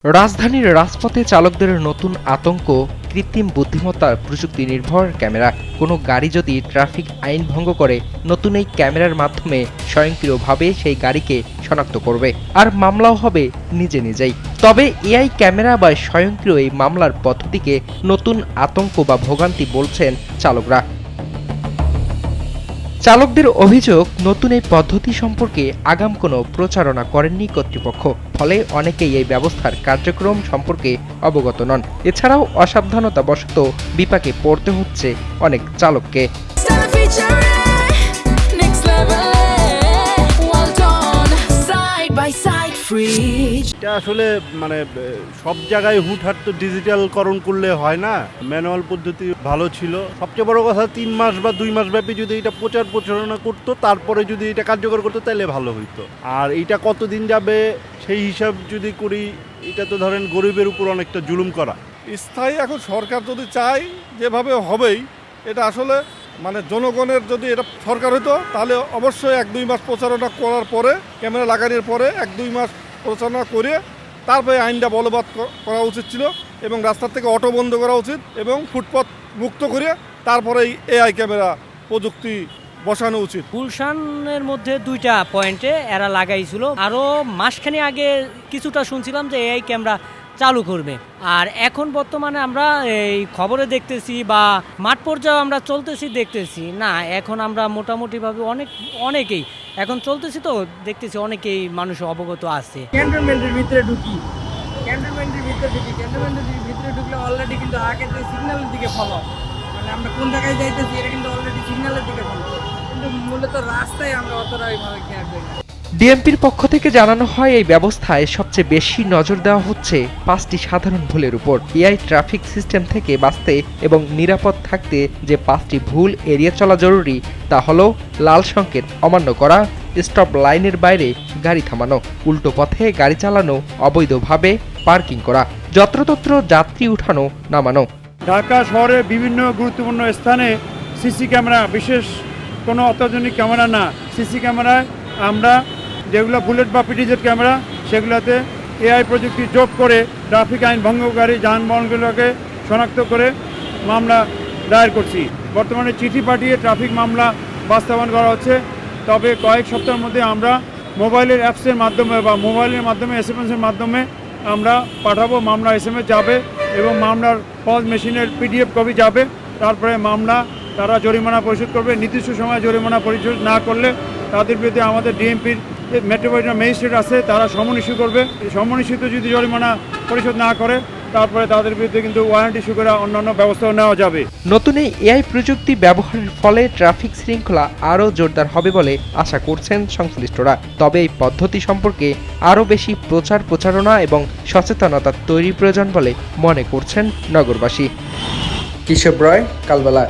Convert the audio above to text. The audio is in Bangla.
রাজধানীর রাজপথে চালকদের নতুন আতঙ্ক কৃত্রিম বুদ্ধিমত্তার প্রযুক্তি নির্ভর ক্যামেরা। কোনো গাড়ি যদি ট্রাফিক আইন ভঙ্গ করে, নতুন এই ক্যামেরার মাধ্যমে স্বয়ংক্রিয়ভাবে সেই গাড়িকে শনাক্ত করবে, আর মামলাও হবে নিজে নিজেই। তবে এআই ক্যামেরা বা স্বয়ংক্রিয় এই মামলার পদ্ধতিকে নতুন আতঙ্ক বা ভোগান্তি বলছেন চালকরা। চালকদের অভিযোগ, নতুন এই পদ্ধতি সম্পর্কে আগাম কোনো প্রচারণা করেননি কর্তৃপক্ষ, ফলে অনেকেই এই ব্যবস্থার কার্যক্রম সম্পর্কে অবগত নন। এছাড়াও অসাবধানতাবশত বিপাকে পড়তে হচ্ছে অনেক চালককে। এটা আসলে সব জায়গায় হুটহাট তো ডিজিটালকরণ করলে হয় না, ম্যানুয়াল পদ্ধতি ভালো ছিল। সবচেয়ে বড় কথা 3 মাস বা 2 মাস ব্যাপী যদি এটা প্রচারণা করতো, তারপরে যদি এটা কার্যকর করতো, তাহলে ভালো হইতো। আর এইটা কতদিন যাবে সেই হিসাব যদি করি, এটা তো ধরেন গরিবের উপর অনেকটা জুলুম করা। স্থায়ী এখন সরকার যদি চায় যেভাবে হবেই, এটা আসলে জনগণের যদি এটা সরকার হতো, তাহলে অবশ্যই 1-2 মাস প্রচারণা করার পরে, ক্যামেরা লাগানোর পরে 1-2 মাস প্রচারণা করে তারপরে আইনটা বলবৎ করা উচিত ছিল, এবং রাস্তার থেকে অটো বন্ধ করা উচিত, এবং ফুটপাত মুক্ত করে তারপরে এআই ক্যামেরা প্রযুক্তি বসানো উচিত। গুলশানের মধ্যে 2টা পয়েন্টে এরা লাগাইছিল। আরও মাসখানি আগে কিছুটা শুনছিলাম যে এআই ক্যামেরা চালু করবে। আর এখন বর্তমানে আমরা এই খবরে দেখতেছি বা মাঠ পর্যায়ে আমরা দেখতেছি না, এখন আমরা মোটামুটিভাবে অনেকেই এখন চলতেছি, তো দেখতেছি অনেকেই মানুষ অবগত আছে। ক্যান্টনমেন্টের ভিতরে ঢুকলে অলরেডি কিন্তু আগে সিগন্যালের দিকে ফলো, আমরা কোন জায়গায় যাইতেছি এটা কিন্তু অলরেডি সিগন্যালের দিকে ফলো, কিন্তু মূলত রাস্তায় আমরা অতটা এইভাবে খেয়াল করি না। ডিএমপির পক্ষ থেকে জানানো হয়, এই ব্যবস্থায় সবচেয়ে বেশি নজর দেওয়া হচ্ছে 5টি সাধারণ ভুলের উপর। এআই ট্রাফিক সিস্টেম থেকে বাঁচতে এবং নিরাপদ থাকতে যে 5টি ভুল এড়িয়ে চলা জরুরি, তা হলো লাল সংকেত অমান্য করা, স্টপ লাইনের বাইরে গাড়ি থামানো, উল্টো পথে গাড়ি চালানো, অবৈধভাবে পার্কিং করা, যত্রতত্র যাত্রী উঠানো নামানো। ঢাকা শহরের বিভিন্ন গুরুত্বপূর্ণ স্থানে সিসি ক্যামেরা, বিশেষ কোনো অত্যাধুনিক ক্যামেরা না, সিসি ক্যামেরায় আমরা যেগুলো বুলেট বা পিটিজেড ক্যামেরা, সেগুলোতে এআই প্রযুক্তি যোগ করে ট্রাফিক আইন ভঙ্গকারী যানবাহনগুলোকে শনাক্ত করে মামলা দায়ের করছি। বর্তমানে চিঠি পাঠিয়ে ট্রাফিক মামলা বাস্তবায়ন করা হচ্ছে। তবে কয়েক সপ্তাহের মধ্যে আমরা মোবাইলের অ্যাপসের মাধ্যমে বা মোবাইলের মাধ্যমে এসএমএসের মাধ্যমে আমরা পাঠাবো, মামলা এসএমএস যাবে এবং মামলার পজ মেশিনের পিডিএফ কপি যাবে। তারপরে মামলা তারা জরিমানা পরিশোধ করবে। নির্দিষ্ট সময়ে জরিমানা পরিশোধ না করলে তাদের বিরুদ্ধে আমাদের ডিএমপির মেট্রোপলিটন ম্যাজিস্ট্রেট আছে, তারা সমন ইস্যু করবে। সমন যদি জরিমানা পরিশোধ না করে, তারপরে তাদের বিরুদ্ধে কিন্তু ওয়ারেন্ট ইস্যু করে অন্যান্য ব্যবস্থাও নেওয়া যাবে। নতুন এই এআই প্রযুক্তি ব্যবহারের ফলে ট্রাফিক শৃঙ্খলা আরও জোরদার হবে বলে আশা করছেন সংশ্লিষ্টরা। তবে এই পদ্ধতি সম্পর্কে আরও বেশি প্রচারণা এবং সচেতনতা তৈরি প্রয়োজন বলে মনে করছেন নগরবাসী। কিশোর রয়, কালবেলা।